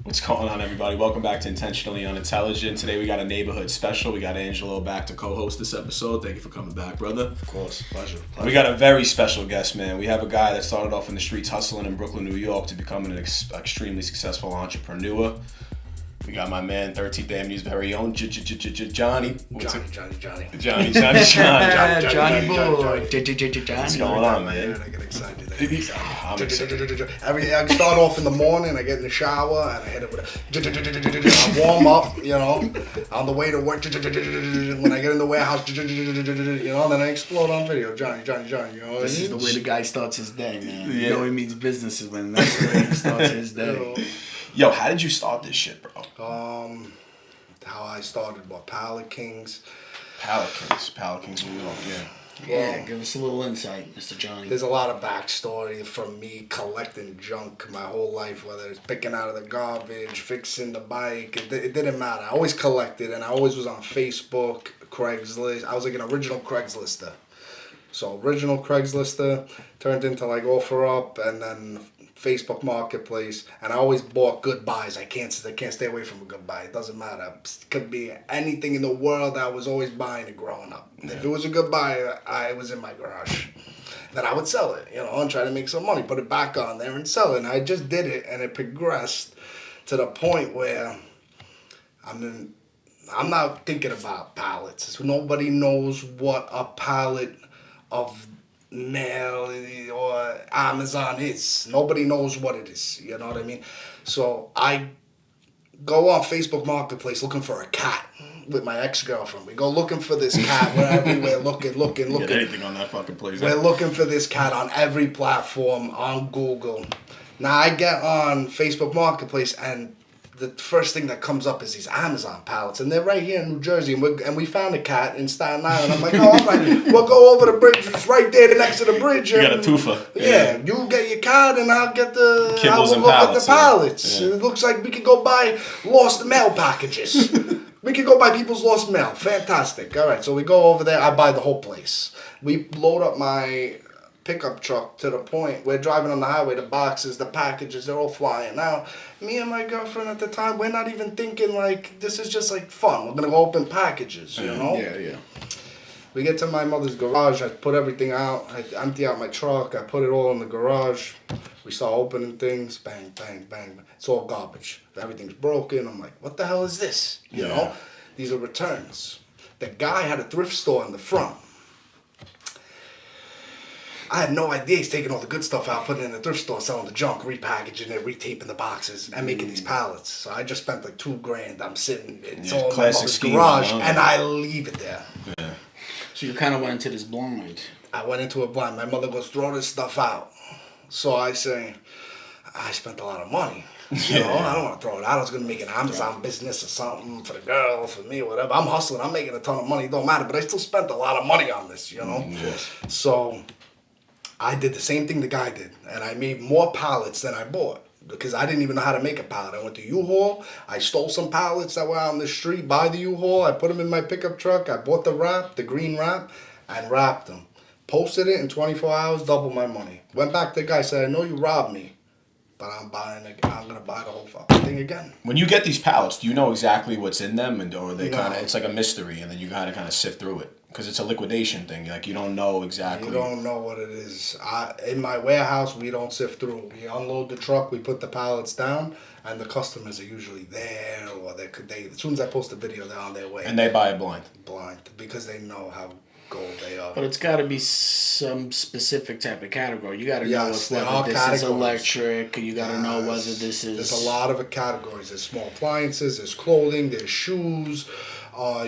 What's going on, everybody? Welcome back to Intentionally Unintelligent. Today we got a neighborhood special. We got Angelo back to co-host this episode. Thank you for coming back, brother. Of course, pleasure. We got a very special guest, man. We have a guy that started off in the streets hustling in Brooklyn, New York to become an extremely successful entrepreneur. We got my man, 13th Avenue's very own Johnny. Johnny. Johnny. Johnny boy. What's going on, man? I get excited. I'm excited. I start off in the morning, I get in the shower, and I hit it with a warm up, on the way to work. When I get in the warehouse, then I explode on video. Johnny. This is the way the guy starts his day, man. Yeah. You know he means business is when that's the way he starts his day. Yo, how did you start this shit, bro? How I started, Pallet Kings. Pallet Kings New York, yeah. Yeah, give us a little insight, Mr. Johnny. There's a lot of backstory from me collecting junk my whole life, whether it's picking out of the garbage, fixing the bike. It didn't matter. I always collected, and I always was on Facebook, Craigslist. I was like an original Craigslister. So original Craigslister turned into like OfferUp, and then Facebook Marketplace, and I always bought good buys. I can't stay away from a good buy. It doesn't matter. It could be anything in the world. I was always buying it growing up. Yeah. If it was a good buy, I was in my garage. Then I would sell it, and try to make some money, put it back on there and sell it. And I just did it, and it progressed to the point where I'm not thinking about pallets. So nobody knows what a pallet of mail or Amazon is. Nobody knows what it is. You know what I mean? So I go on Facebook Marketplace looking for a cat with my ex-girlfriend. We go looking for this cat. We're everywhere looking. Get anything on that fucking place. We're looking for this cat on every platform, on Google. Now I get on Facebook Marketplace, and the first thing that comes up is these Amazon pallets, and they're right here in New Jersey, and we found a cat in Staten Island. I'm like, all right, we'll go over the bridge. It's right there next to the bridge. You got a twofer. Yeah, you get your cat, and I'll get the Kibbles and look pallets, at the pallets. Yeah. It looks like we could go buy lost mail packages. We could go buy people's lost mail. Fantastic. All right, so we go over there. I buy the whole place. We load up my pickup truck to the point we're driving on the highway, the boxes, the packages, they're all flying out. Me and my girlfriend at the time, we're not even thinking like this is just like fun. We're gonna go open packages, Yeah. We get to my mother's garage, I put everything out, I empty out my truck, I put it all in the garage. We start opening things, bang, bang, bang. It's all garbage. Everything's broken. I'm like, what the hell is this? You know? These are returns. The guy had a thrift store in the front. I had no idea he's taking all the good stuff out, putting it in the thrift store, selling the junk, repackaging it, retaping the boxes, and making these pallets. So I just spent like $2,000. I'm sitting, it's all in my mother's garage, and I leave it there. Yeah. So you kind of went into this blind. I went into a blind. My mother goes, throw this stuff out. So I say, I spent a lot of money. I don't want to throw it out. I was going to make an Amazon business or something for the girl, for me, whatever. I'm hustling. I'm making a ton of money. It don't matter. But I still spent a lot of money on this, Yes. So I did the same thing the guy did, and I made more pallets than I bought because I didn't even know how to make a pallet. I went to U-Haul. I stole some pallets that were out on the street by the U-Haul. I put them in my pickup truck. I bought the wrap, the green wrap, and wrapped them. Posted it in 24 hours, doubled my money. Went back to the guy, said, I know you robbed me, but I'm going to buy the whole fucking thing again. When you get these pallets, do you know exactly what's in them, or they kind of, it's like a mystery, and then you kind of sift through it? Because it's a liquidation thing. Like, you don't know exactly. You don't know what it is. In my warehouse, we don't sift through. We unload the truck, we put the pallets down, and the customers are usually there, or they as soon as I post a video, they're on their way. And they buy it blind. Blind, because they know how gold they are. But it's got to be some specific type of category. You got to know whether this categories. is electric. You got to know whether this is. There's a lot of categories. There's small appliances. There's clothing. There's shoes.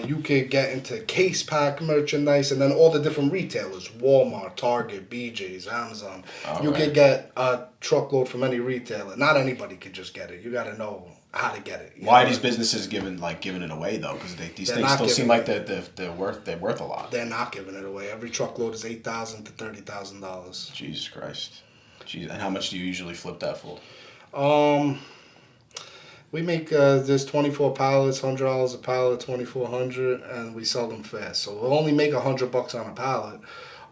You could get into case pack merchandise, and then all the different retailers: Walmart, Target, BJ's, Amazon. You could get a truckload from any retailer. Not anybody could just get it. You got to know how to get it. Why are these businesses giving it away though? Because these things still seem like they're worth a lot. They're not giving it away. Every truckload is $8,000 to $30,000. Jesus Christ. Jeez, and how much do you usually flip that for? We make there's 24 pallets, $100 a pallet, 2,400, and we sell them fast. So we'll only make $100 on a pallet.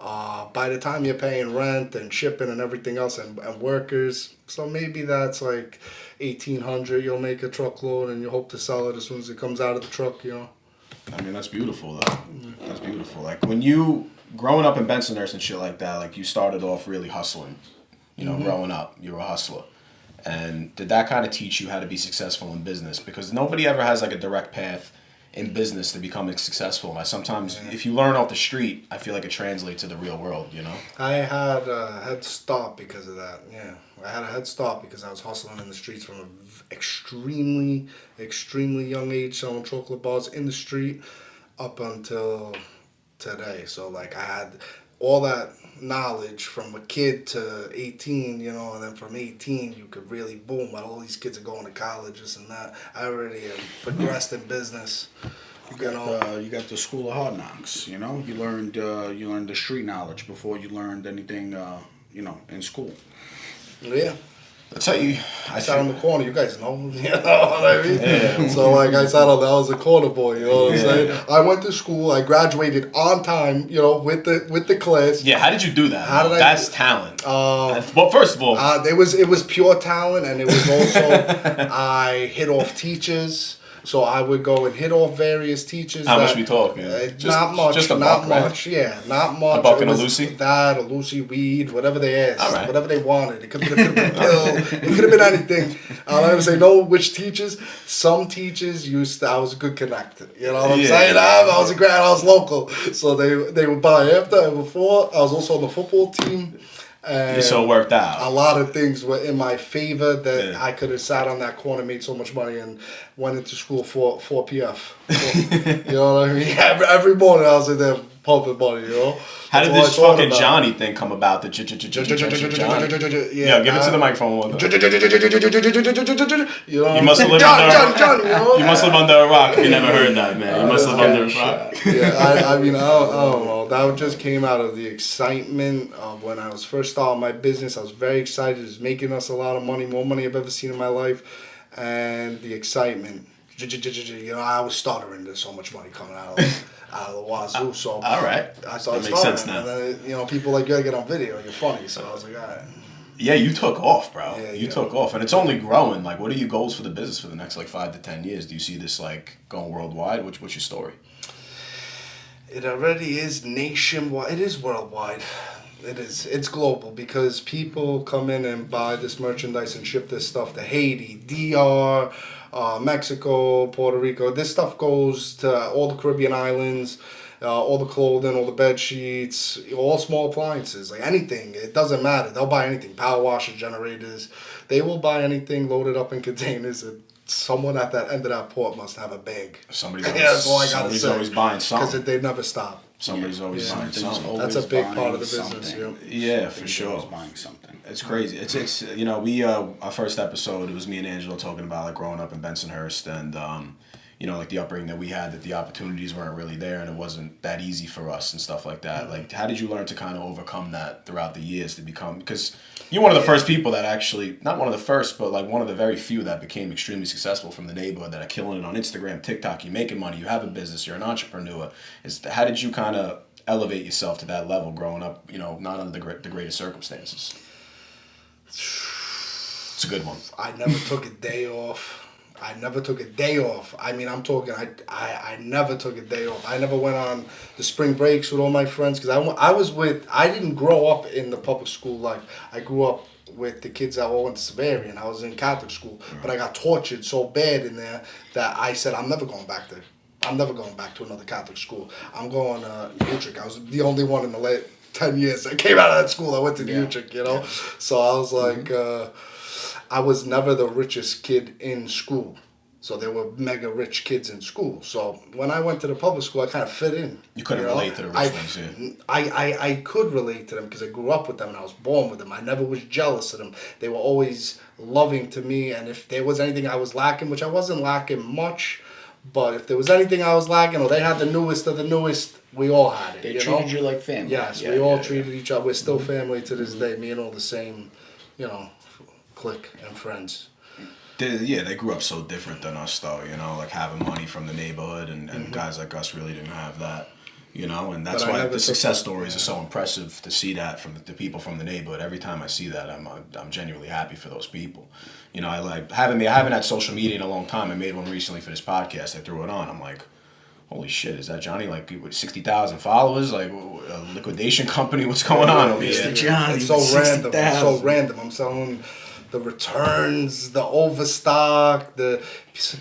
By the time you're paying rent and shipping and everything else and workers, so maybe that's like 1,800. You'll make a truckload and you hope to sell it as soon as it comes out of the truck. I mean, that's beautiful though. That's beautiful. Like when you growing up in Bensonhurst and shit like that, like you started off really hustling. Growing up, you were a hustler. And did that kind of teach you how to be successful in business? Because nobody ever has like a direct path in business to becoming successful. Like sometimes if you learn off the street, I feel like it translates to the real world, I had a head start because of that, yeah. I had a head start because I was hustling in the streets from an extremely, extremely young age, selling chocolate bars in the street up until today. So like I had all that knowledge from a kid to 18, and then from 18 you could really boom. While all these kids are going to college, this and that, I already progressed in business. You got the school of hard knocks. You learned the street knowledge before you learned anything. In school. Yeah. I'll tell you, I sat on the corner. You guys know, you know what I mean? Yeah. So like I sat on there, I was a corner boy. You know what I'm saying? I went to school. I graduated on time. With the class. Yeah. How did you do that? That's talent. Well, first of all, it was pure talent, and it was also I hit off teachers. So I would go and hit off various teachers. How much we talking? Not much. Just a not buck, much. Right? Yeah, not much. A buck and a Lucy? That, a Lucy, weed, whatever they asked. All right. Whatever they wanted. It could have been a pill. It could have been anything. I'll never say no which teachers. Some teachers I was a good connector. You know what I'm saying? I was local. So they would buy after and before. I was also on the football team. And so it worked out. A lot of things were in my favor that I could have sat on that corner, made so much money, and went into school for PF. You know what I mean? Every morning I was in there pumping money, How did this fucking Johnny thing come about? The Johnny? Yeah, give it to the microphone one time. You must have lived under You must live under a rock if you never heard that, man. You must live under a rock. Yeah, I mean, I don't know. That just came out of the excitement of when I was first starting my business. I was very excited. It was making us a lot of money, more money I've ever seen in my life. And the excitement. I was stuttering. There's so much money coming out of the wazoo. So all right, I started that makes sense now. And then, people like, you gotta get on video. You're funny. So I was like, all right. Yeah, you took off, bro. Yeah, you took off, and it's only growing. Like, what are your goals for the business for the next 5 to 10 years? Do you see this going worldwide? What's your story? It already is nationwide. It is worldwide. It is. It's global because people come in and buy this merchandise and ship this stuff to Haiti, DR, Mexico, Puerto Rico. This stuff goes to all the Caribbean islands, all the clothing, all the bed sheets, all small appliances, like anything. It doesn't matter. They'll buy anything. Power washers, generators. They will buy anything loaded up in containers. Someone at that end of that port must have a bag. Somebody's always buying something. Because they never stop. Somebody's always buying something. That's a big part of the business. Yeah, for sure. Always buying something. It's crazy. It's we our first episode, it was me and Angelo talking about like growing up in Bensonhurst and like the upbringing that we had, that the opportunities weren't really there and it wasn't that easy for us and stuff like that. Like, how did you learn to kind of overcome that throughout the years to become, because you're one of the first people that actually, not one of the first, but like one of the very few that became extremely successful from the neighborhood, that are killing it on Instagram, TikTok, you're making money, you have a business, you're an entrepreneur. How did you kind of elevate yourself to that level growing up, not under the greatest circumstances? It's a good one. I never took a day off. I mean, I'm talking, I never took a day off. I never went on the spring breaks with all my friends because I didn't grow up in the public school life. I grew up with the kids that all went to Severian. I was in Catholic school. But I got tortured so bad in there that I said, I'm never going back there. I'm never going back to another Catholic school. I'm going to Utrecht. I was the only one in the late 10 years that came out of that school. I went to the Utrecht, So I was like, I was never the richest kid in school. So there were mega rich kids in school. So when I went to the public school, I kind of fit in. You couldn't relate to the rich ones, yeah. I could relate to them because I grew up with them and I was born with them. I never was jealous of them. They were always loving to me. And if there was anything I was lacking, which I wasn't lacking much, but if there was anything I was lacking or they had the newest of the newest, we all had it. They treated you like family. Yes, we all treated each other. We're still family to this day. Me and all the same, clique and friends. They grew up so different than us, though, like having money from the neighborhood and guys like us really didn't have that. You know, and that's why the success stories are so impressive to see that from the people from the neighborhood. Every time I see that, I'm genuinely happy for those people. You know, I haven't had social media in a long time. I made one recently for this podcast. I threw it on. I'm like, holy shit, is that Johnny? Like, with 60,000 followers? Like, a liquidation company? What's going on over here? Johnny, it's so random. It's so random. I'm selling the returns, the overstock, the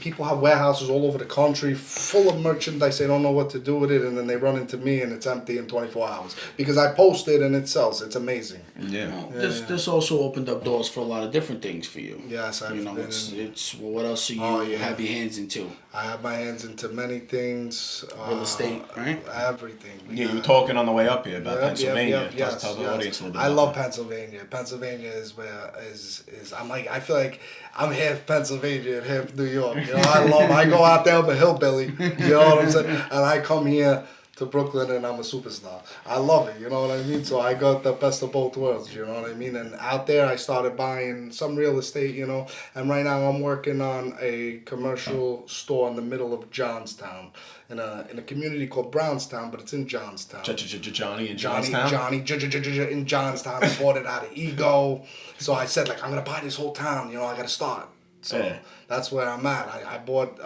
people have warehouses all over the country full of merchandise. They don't know what to do with it, and then they run into me, and it's empty in 24 hours because I post it and it sells. It's amazing. Yeah. This also opened up doors for a lot of different things for you. Yes, you know, it's what else do you have your hands into? I have my hands into many things. Real estate, right? Everything. Yeah, you were talking on the way up here about Pennsylvania. Yes, tell the audience a little bit. I love Pennsylvania. Pennsylvania is where is I'm like, I feel like I'm half Pennsylvania and half New York. You know, I go out there, I'm a hillbilly. You know what I'm saying? And I come here to Brooklyn and I'm a superstar. I love it, you know what I mean? So I got the best of both worlds, you know what I mean? And out there I started buying some real estate, you know, and right now I'm working on a commercial store in the middle of Johnstown, in a community called Brownstown, but it's in Johnstown. Johnny in Johnstown? Johnny in Johnstown. I bought it out of ego. So I said, like, I'm going to buy this whole town, you know, I got to start. So that's where I'm at. I bought...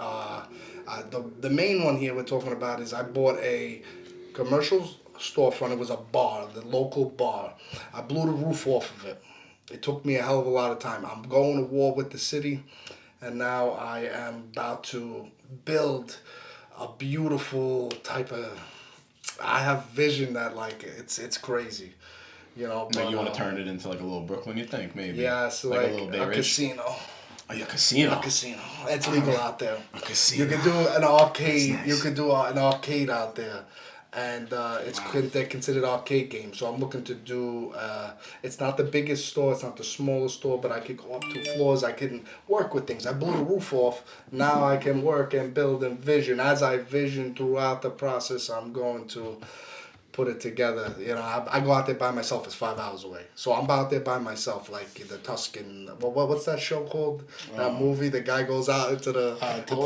the main one here we're talking about is I bought a commercial storefront. It was a bar, the local bar. I blew the roof off of it. It took me a hell of a lot of time. I'm going to war with the city, and now I am about to build a beautiful type of... I have vision that, like, it's crazy. You know, but, you want to turn it into like a little Brooklyn, you think, maybe? Yeah, so like a little Bay Ridge casino. Oh, yeah, casino. A casino. It's legal out there. A casino. You can do an arcade. Nice. You can do an arcade out there, and they're considered arcade games. So I'm looking to do. It's not the biggest store. It's not the smallest store, but I could go up 2 floors. I can work with things. I blew the roof off. Now I can work and build and vision. As I vision throughout the process, I'm going to put it together. You know, I go out there by myself. It's 5 hours away. So I'm out there by myself, like the Tuscan. What's that show called? That movie. The guy goes out into the.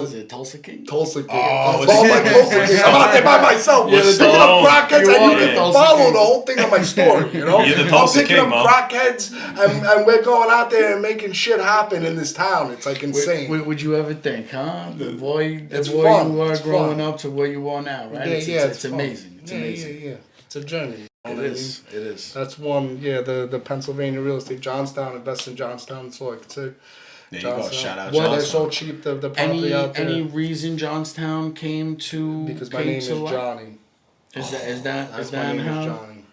Is it Tulsa King? Tulsa King. Oh, my Tulsa King. I'm out there by myself. You're Picking up crackheads. And you can follow King. The whole thing on my story. You know, You're the Tulsa I'm picking King, up crackheads, and we're going out there and making shit happen in this town. It's like insane. Would you ever think, huh? The boy fun. you were It's growing fun. up to where you are now, right? It's amazing. It's amazing. Yeah. It's a journey. It is. It is. That's one. Yeah, the Pennsylvania real estate, Johnstown. Invest in Johnstown. That's all I could say. There you go. Shout out Well, Johnstown. they're so cheap. The property out there. Any reason Johnstown came to? Because my name is Johnny. Is that That's my name how? is Johnny.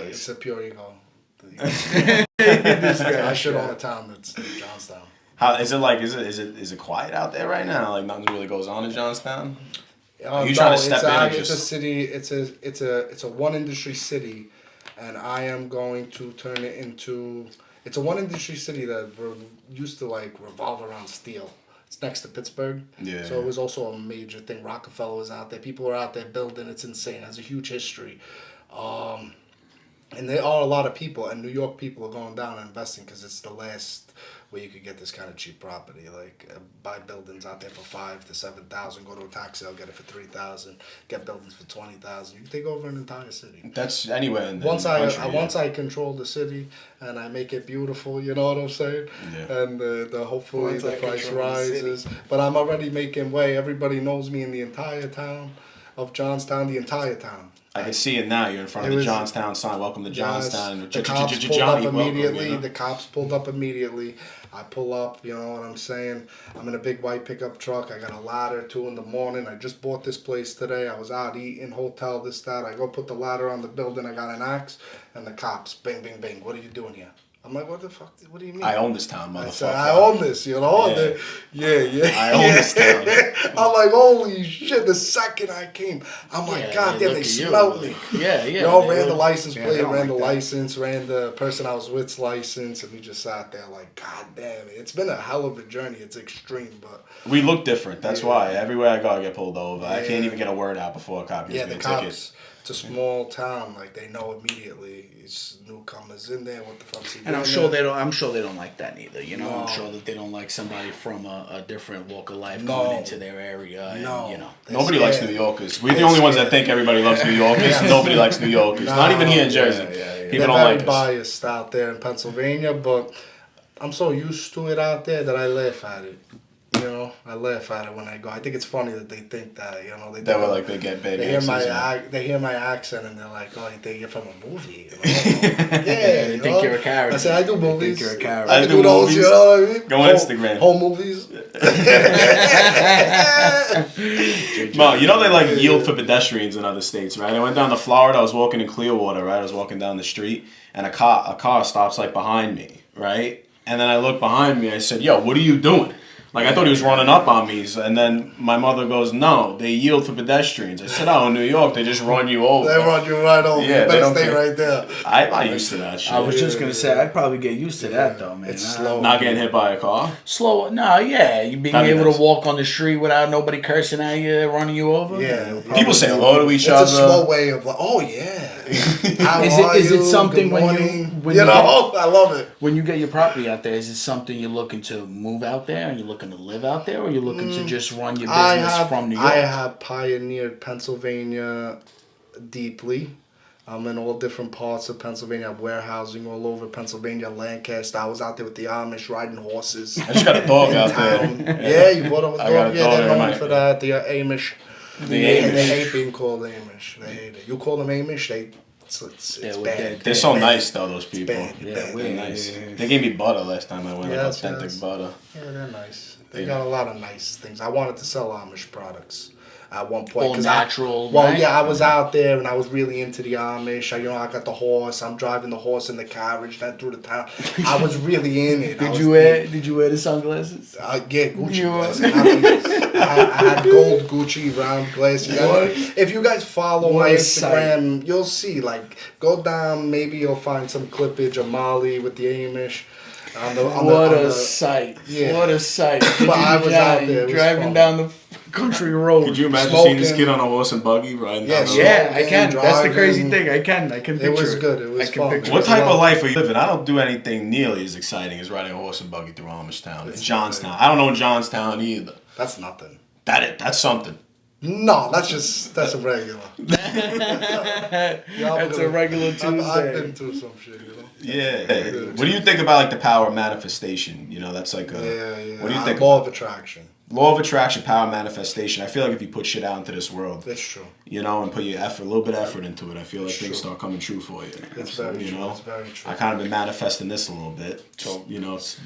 It's a pure ego. This guy. I should own a town that's in Johnstown. How is it like? Is it quiet out there right now? Like nothing really goes on in Johnstown. Are you trying to step in? It's a city. It's a one industry city, and I am going to turn it into. It's a one industry city that used to like revolve around steel. It's next to Pittsburgh. Yeah. So it was also a major thing. Rockefeller was out there. People were out there building. It's insane. It has a huge history. And there are a lot of people, and New York people are going down and investing because it's the last where you could get this kind of cheap property. Like buy buildings out there for $5,000 to $7,000, go to a tax sale, get it for $3,000, get buildings for $20,000. You can take over an entire city. That's anywhere in the Once country, I control the city and I make it beautiful, you know what I'm saying? Yeah. And hopefully Once the I price control the city. rises. But I'm already making way. Everybody knows me in the entire town of Johnstown, the entire town. I can see it now. You're in front of the Johnstown sign. Welcome to Johnstown. The cops pulled up Johnny, immediately. welcome, you know? The cops pulled up immediately. I pull up, you know what I'm saying? I'm in a big white pickup truck. I got a ladder, 2 a.m. I just bought this place today. I was out eating, hotel, this, that. I go put the ladder on the building. I got an axe. And the cops, bing, bing, bing. What are you doing here? I'm like, what the fuck? What do you mean? I own this town, motherfucker. I said, I own this, you know? Yeah. I own this town. I'm like, holy shit, the second I came, I'm like, God damn, they smelled me. Yeah. You know, ran the license plate, ran the license, ran the person I was with's license, and we just sat there like, God damn it. It's been a hell of a journey. It's extreme, but... We look different. That's why. Everywhere I go, I get pulled over. I can't even get a word out before a cop gives me a ticket. It's a small town. Like they know immediately. It's newcomers in there. What the fuck's he doing? And I'm sure they don't. I'm sure they don't like that either. You know, No. I'm sure that they don't like somebody from a different walk of life No. coming into their area. No. And, you know, Nobody scared. likes New Yorkers. We're the only ones that think everybody loves New Yorkers. Nobody likes New Yorkers. Not even here in Jersey. People They're don't very like us. biased out there in Pennsylvania, but I'm so used to it out there that I laugh at it. You know, I laugh at it when I go. I think it's funny that they think that. You know, That were like they get bad They hear accents. they hear my accent and they're like, "Oh, you think you're from a movie?" You know? yeah, they you think know? you're a character. I said, "I do They movies. think you're a character. I I do do those." movies. You know what I mean? Go on Instagram. Home movies. Well, you know they like yield for pedestrians in other states, right? I went down to Florida. I was walking in Clearwater, right? I was walking down the street, and a car stops like behind me, right? And then I look behind me. I said, "Yo, what are you doing?" Like I thought he was running up on me. And then my mother goes, "No, they yield for pedestrians." I said, "Oh, in New York, they just run you over." They run you right over. Yeah, You they better don't stay care. right there. I'm used to that shit. I was just gonna say I'd probably get used to that though, man. It's slow. Not getting hit by a car. Slow. No, yeah, you being That'd be able nice. to walk on the street without nobody cursing at you, running you over. Yeah. People say hello to each It's other. a slow way of like, oh yeah. How Is are it you? something Good when you- morning. when you you know? I love it. When you get your property out there, is it something you're looking to move out there? Are you looking to live out there, or are you looking to just run your business from New York? I have pioneered Pennsylvania deeply. I'm in all different parts of Pennsylvania. I have warehousing all over Pennsylvania, Lancaster. I was out there with the Amish riding horses. I just got a dog out Town. there. Yeah, you bought a dog. I got a Yeah, dog they're there, known mate. for that. The Amish. The They Amish. hate being called Amish. They hate it. You call them Amish, it's Yeah, we're bad. dead. They're so Bad. nice though, those people. bad. Yeah, Bad. we're They're nice. yeah. They gave me butter last time I went, Yes, like authentic yes. butter. Yeah, they're nice. They Yeah. got a lot of nice things. I wanted to sell Amish products at one point. All 'cause natural, Well, right? yeah, I was out there and I was really into the Amish. I got the horse. I'm driving the horse in the carriage then through the town. I was really in it. Did you wear the sunglasses? Yeah, Gucci You glasses. were- I had gold Gucci round glasses. What? If you guys follow What my a Instagram, you'll see. Like, go down. Maybe you'll find some clippage of Molly with the Amish. What a sight! Yeah. What a sight! But I was out there. It was driving fun. down the country road. Could you imagine Smoking. seeing this kid on a horse and buggy riding down the road? Yeah, I can. That's the crazy driving. thing. I can picture It was good. It was I can fun. picture What it. type of life are you living? I don't do anything nearly as exciting as riding a horse and buggy through Amish Town. It's Johnstown. I don't know Johnstown either. That's nothing. That's something. No, that's a regular. That's a regular Tuesday. I've been through some shit, you know. Yeah. What do you think about like the power of manifestation? You know, that's like a. Yeah. What do you think? Law of attraction. Law of attraction, power of manifestation. I feel like if you put shit out into this world, That's true. you know, and put your effort, a little bit of effort into it, I feel like It's things true. start coming true for you. It's very you true. know? It's very true. I kind of been manifesting this a little bit, so you know, it's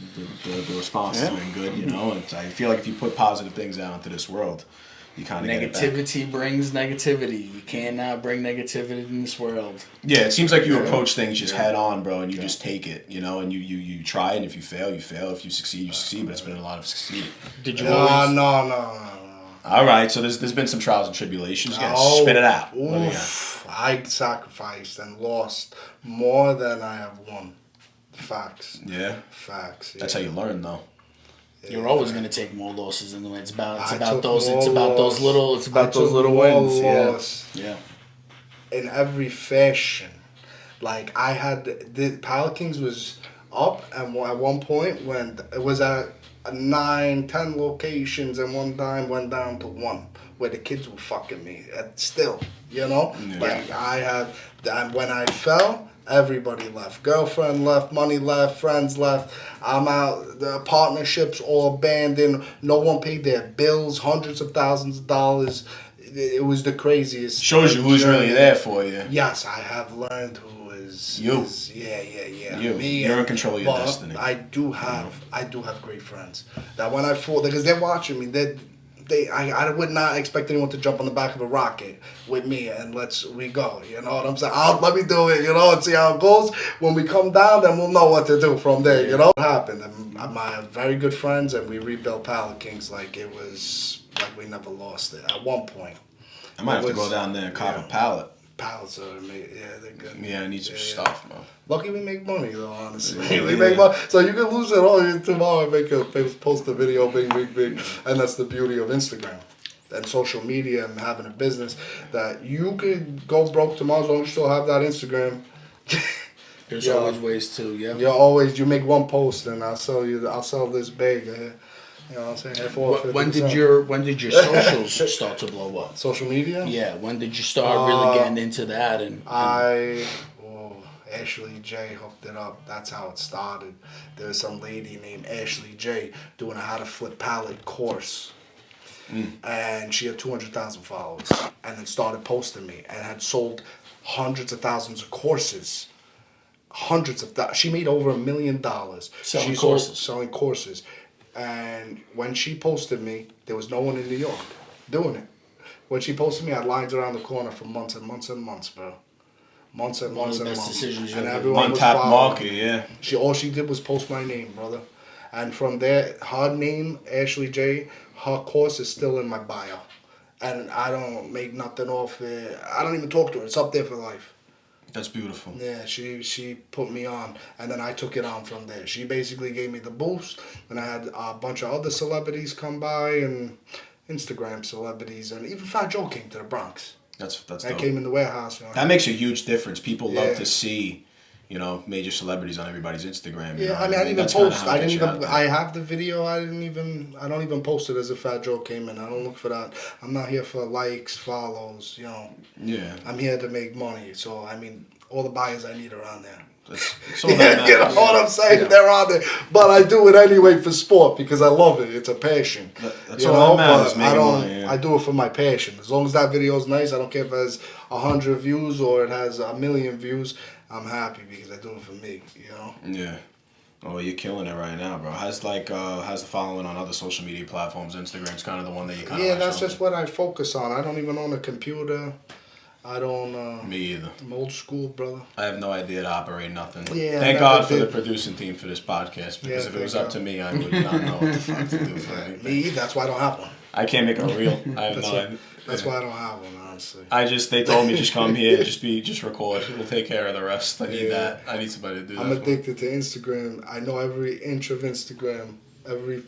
the response has been good. You know, and I feel like if you put positive things out into this world, you kind of get it back. Negativity brings negativity. You cannot bring negativity in this world. Yeah, it seems like you approach things just head on, bro, and you just take it, you know, and you try, and if you fail, you fail. If you succeed, you succeed. But it's been a lot of succeed. Did you No. All right, so there's been some trials and tribulations. Yeah, Oh, spit it out. What do you got? Oof, I sacrificed and lost more than I have won. Facts. Yeah, Facts. that's yeah. how you learn, though. You're always gonna take more losses in the way. It's about I took those more loss. little it's I about those took little more wins. Yeah. loss Yeah. in every fashion. Like I had the Pallet Kings was up at one point when it was at 9, 10 locations, and one time went down to 1 where the kids were fucking me. Still, you know, Yeah. like I had. And when I fell, everybody left. Girlfriend left, money left, friends left. I'm out. The partnerships all abandoned. No one paid their bills. Hundreds of thousands of dollars. It was the craziest. Shows you who's really journey. there for you. Yes, I have learned who is You. Yeah. You. Me You're in and- control of your but destiny. I do have great friends that when I fall, because they're watching me, I would not expect anyone to jump on the back of a rocket with me and we go. You know what I'm saying? Let me do it, you know, and see how it goes. When we come down, then we'll know what to do from there. You know what happened? And my very good friends, and we rebuilt Pallet Kings like it was like we never lost it at one point. I might have to It go was- down there and cop yeah. a pallet. Pallets are amazing. Yeah, they're good. Yeah, I need some Yeah. stuff, man. Lucky we make money though, honestly. Yeah. We make money. So you can lose it all tomorrow and post a video, bing, and that's the beauty of Instagram. and social media and having a business that you could go broke tomorrow as long as you still have that Instagram. There's Yeah. always ways to, yeah. You make one post and I'll sell this bag. You know what I'm saying? When did your socials start to blow up? Social media? Yeah, when did you start really getting into that? Ashley J hooked it up. That's how it started. There's some lady named Ashley J doing a how to flip pallet course. And she had 200,000 followers. And then started posting me and had sold hundreds of thousands of courses. She made over $1 million. Selling courses. Selling courses. And when she posted me, there was no one in New York doing it. When she posted me, I had lines around the corner for months and months and months, bro. Months and months and months. And everyone was Untapped following. market, yeah. All she did was post my name, brother. And from there, her name, Ashley J, her course is still in my bio. And I don't make nothing off it. I don't even talk to her. It's up there for life. That's beautiful. Yeah, she put me on, and then I took it on from there. She basically gave me the boost, and I had a bunch of other celebrities come by, and Instagram celebrities, and even Fat Joe came to the Bronx. That's That dope. came in the warehouse. You know? That makes a huge difference. People love Yeah. to see, major celebrities on everybody's Instagram. You Yeah, know I what mean, I didn't even That's kinda post. how I it didn't gets you out even. there. I have the video. I don't even post it as if Fat Joe came in. I don't look for that. I'm not here for likes, follows. Yeah. I'm here to make money. So I mean, all the buyers I need are on there. That's all that You know matters. what I'm saying? Yeah. They're on there, but I do it anyway for sport because I love it. It's a passion. That's all that matters, But I making don't. money, yeah. I do it for my passion. As long as that video is nice, I don't care if it has 100 views or it has 1,000,000 views. I'm happy because I do it for me. Yeah. Oh, you're killing it right now, bro. How's the following on other social media platforms? Instagram's kind of the one that you kind of Yeah, that's just what I focus on. I don't even own a computer. I don't. Me either. I'm old school, brother. I have no idea to operate nothing. Yeah, Thank I God never for the did. producing team for this podcast, because Yeah, if it was thank up to God. me, I would not know what the fuck to do for anything. Me either. That's why I don't have one. I can't make a reel. I have no idea. That's why I don't have one, honestly. They told me just come here, just record. We'll take care of the rest. I need that. I need somebody to do that. I'm for me. addicted to Instagram. I know every inch of Instagram, every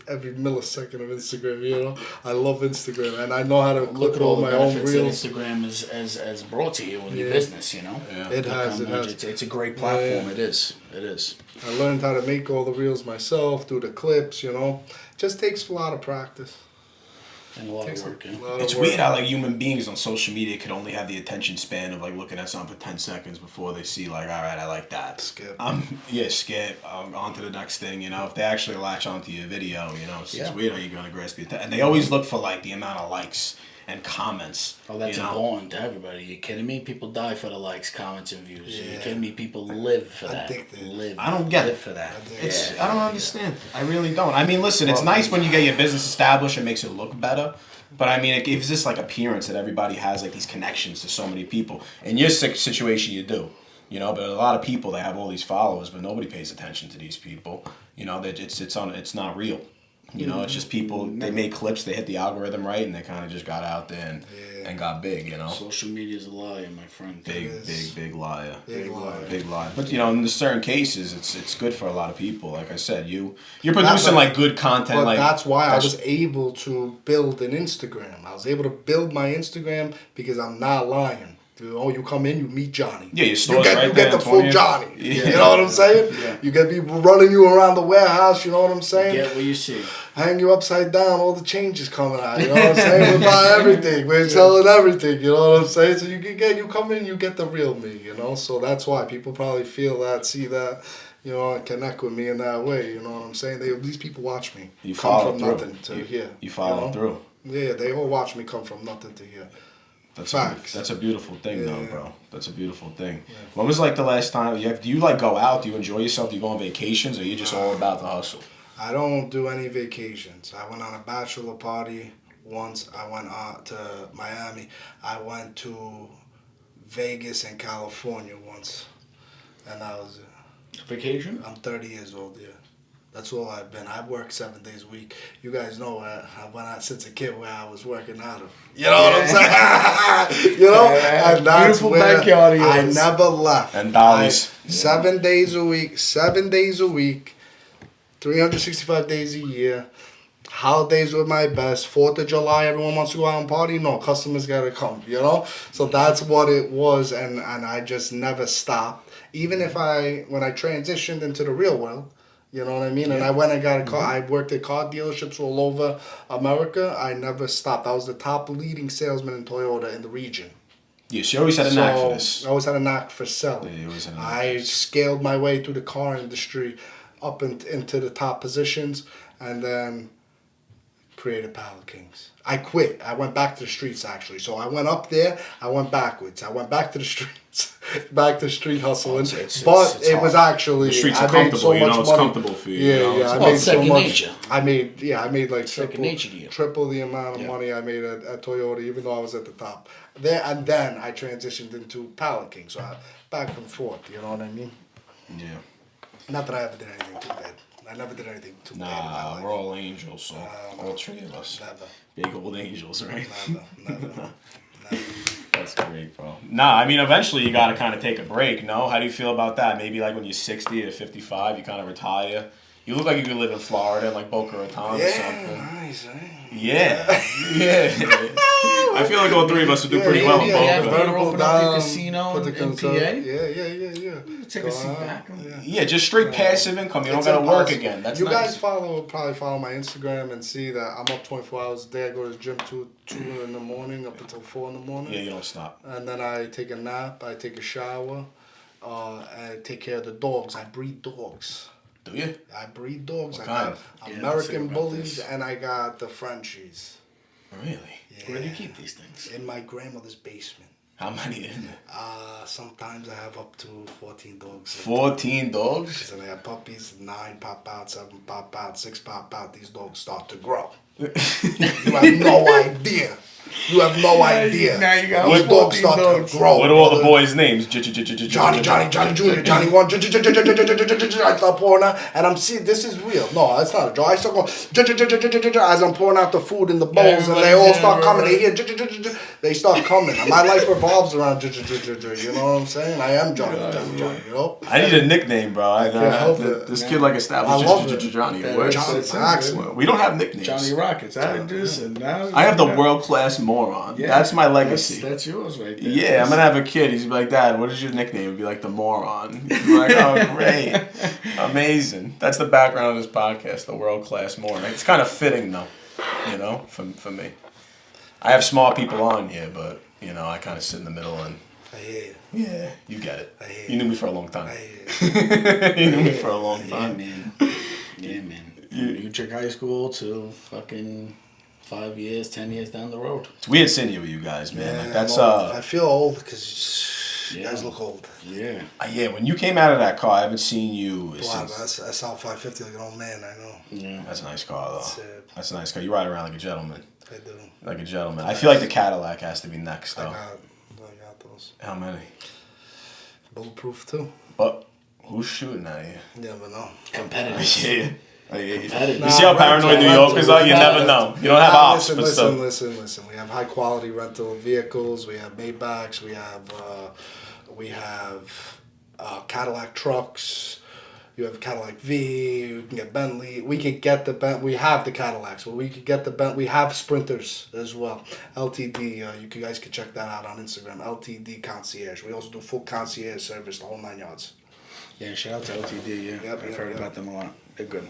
millisecond of Instagram. I love Instagram, and I know how to Look clip at all all the my own benefits that reels. Instagram has brought to you in your Yeah. business, Yeah. It Look has. how It much has. it's a great platform. Yeah. It is. It is. I learned how to make all the reels myself, do the clips. Just takes a lot of practice. And a lot Takes of work, yeah. a lot It's of work. weird how human beings on social media could only have the attention span of looking at something for 10 seconds before they see all right, I like that. Skip. Skip. On to the next thing. If they actually latch onto your video, it's Yeah. weird how you're gonna grasp the attention. And they always look for the amount of likes and comments. Oh, that's important to everybody. You kidding me? People die for the likes, comments, and views. Yeah. You kidding me? People live for that. Addicted. Live. I don't get live it. for that. I don't understand. I really don't. I mean, listen, it's nice when you get your business established. It makes it look better. But I mean, it gives this appearance that everybody has these connections to so many people. In your situation, you do. But a lot of people, they have all these followers, but nobody pays attention to these people. It's not real. It's just people. They make clips, they hit the algorithm right, and they kind of just got out there and got big. Social media is a liar, my friend. Big liar. Big liar. Big lie. But in certain cases, it's good for a lot of people. Like I said, you're producing good content. But that's why I was able to build an Instagram. I was able to build my Instagram because I'm not lying. You come in, you meet Johnny. Yeah, your store's you right get there the in full 20th. Johnny. Yeah. You know what I'm saying? Yeah. You get people running you around the warehouse. You know what I'm saying? Get what you see. Hang you upside down. All the changes coming out. You know what I'm saying? We're buying everything. We're selling everything. You know what I'm saying? So you come in, you get the real me. So that's why people probably feel that, see that. And connect with me in that way. You know what I'm saying? These people watch me. You come follow from through. nothing to here. You follow through. Yeah, they all watch me come from nothing to here. Facts. That's a beautiful thing, though, bro. That's a beautiful thing. Yeah. When was the last time do you go out? Do you enjoy yourself? Do you go on vacations, or are you just all about the hustle? I don't do any vacations. I went on a bachelor party once. I went to Miami. I went to Vegas and California once, and that was it. Vacation? I'm 30 years old. Yeah. That's all I've been. I work 7 days a week. You guys know I went out since a kid where I was working out of. You know what I'm saying? And that's beautiful where backyard. I never left. And dollies. 7 days a week, 365 days a year, Holidays were my best. 4th of July, everyone wants to go out and party. No, customers gotta come, you know? So that's what it was, and I just never stopped. Even if when I transitioned into the real world, you know what I mean? And I went and got a car. I worked at car dealerships all over America. I never stopped. I was the top leading salesman in Toyota in the region. Yes, you always had a knack for this. I always had a knack for selling. Yeah, you always had a knack I scaled my way through the car industry up into the top positions, and then created Pallet Kings. I quit. I went back to the streets, actually. So I went up there. I went backwards. I went back to the streets, back to street hustling. It's it was actually the streets I are made comfortable. so You much know, it's money. comfortable for you. Yeah, you know? yeah. I Well, made so second much. nature. I made like Second nature to you. triple the amount of money I made at Toyota, even though I was at the top. There and then I transitioned into Pallet King. So back and forth. You know what I mean? Yeah. Not that I ever did anything too bad. I never did anything too bad in my life. We're all angels, so all three of us. Never. Big old angels, right? Never. That's great, bro. Nah, I mean, eventually you got to kind of take a break, no? How do you feel about that? Maybe like when you're 60 or 55, you kind of retire. You look like you could live in Florida, like Boca Raton or something. Nice, eh? Yeah. I feel like all three of us would do pretty well in yeah. Boca. Vertical open up your casino put the in PA. Yeah. Take Go a seat out, back. Yeah, just straight passive income. You don't It's got to work impossible. again. That's you nice. guys probably follow my Instagram and see that I'm up 24 hours a day. I go to the gym 2 in the morning up until 4 in the morning. Yeah, you don't stop. And then I take a nap. I take a shower. I take care of the dogs. I breed dogs. Do you? I breed dogs. What I kind? got Yeah, American let's hear about bullies, this. and I got the Frenchies. Really? Where do you keep these things? In my grandmother's basement. How many in there? Sometimes I have up to 14 dogs. 14 dogs? And I have puppies, 9 pop out, 7 pop out, 6 pop out. These dogs start to grow. You have no idea. You have no idea. Now you got These dogs 14 start dogs. to grow. What are all the brother. boys' names? Johnny Jr., Johnny 1, I start pouring out, and I'm seeing, this is real. No, it's not a joke. I start going, as I'm pouring out the food in the bowls, and they all start coming. They hear, they start coming. My life revolves around, you know what I'm saying? I am Johnny, you know? I need a nickname, bro. help it. This kid like I established love it. Johnny. Yeah, Works. Johnny That's it, Jackson. We don't have nicknames. Johnny Rockets. I just and now I have the world-class moron. That's my legacy. That's yours right there. Yeah, I'm gonna have a kid. He's like, Dad, what is your nickname? He'd be like, the moron. He'd be like, oh, great. Amazing. That's the background of this podcast, the world-class moron. It's kind of fitting, though, you know, for me. I have smart people on here, but, you know, I kind of sit in the middle and, I hear you. yeah, you get it. I hear You knew me for a long time. I hear you. You knew me for a long Yeah, time. man. Yeah, man. You check high school to fucking 5 years, 10 years down the road. It's weird seeing you with you guys, man. Yeah, Like, that's, I'm old. I feel old because you Yeah. guys look old. Yeah. yeah, when you came out of that car, I haven't seen you Wow, since. that's out 550 like an old man, I know. Yeah. That's a nice car, though. That's it. That's a nice car. You ride around like a gentleman. I do. Like a gentleman. I feel like the Cadillac has to be next, I though. got those. How many? Bulletproof too. But who's shooting at you? You never know. Competitive. Yeah. You Competitive. see how paranoid New Yorkers are? You never know. You don't have ops, but still. Listen. We have high quality rental vehicles. We have Maybachs. We have Cadillac trucks. You have Cadillac V. You can get Bentley. We could get the We have the Cadillacs, but we could get the Bentley. We have Sprinters as well. LTD. You guys can check that out on Instagram. LTD Concierge. We also do full concierge service, the whole 9 yards. Yeah, shout out to LTD, yeah. Yep, I've heard about them a lot. They're good.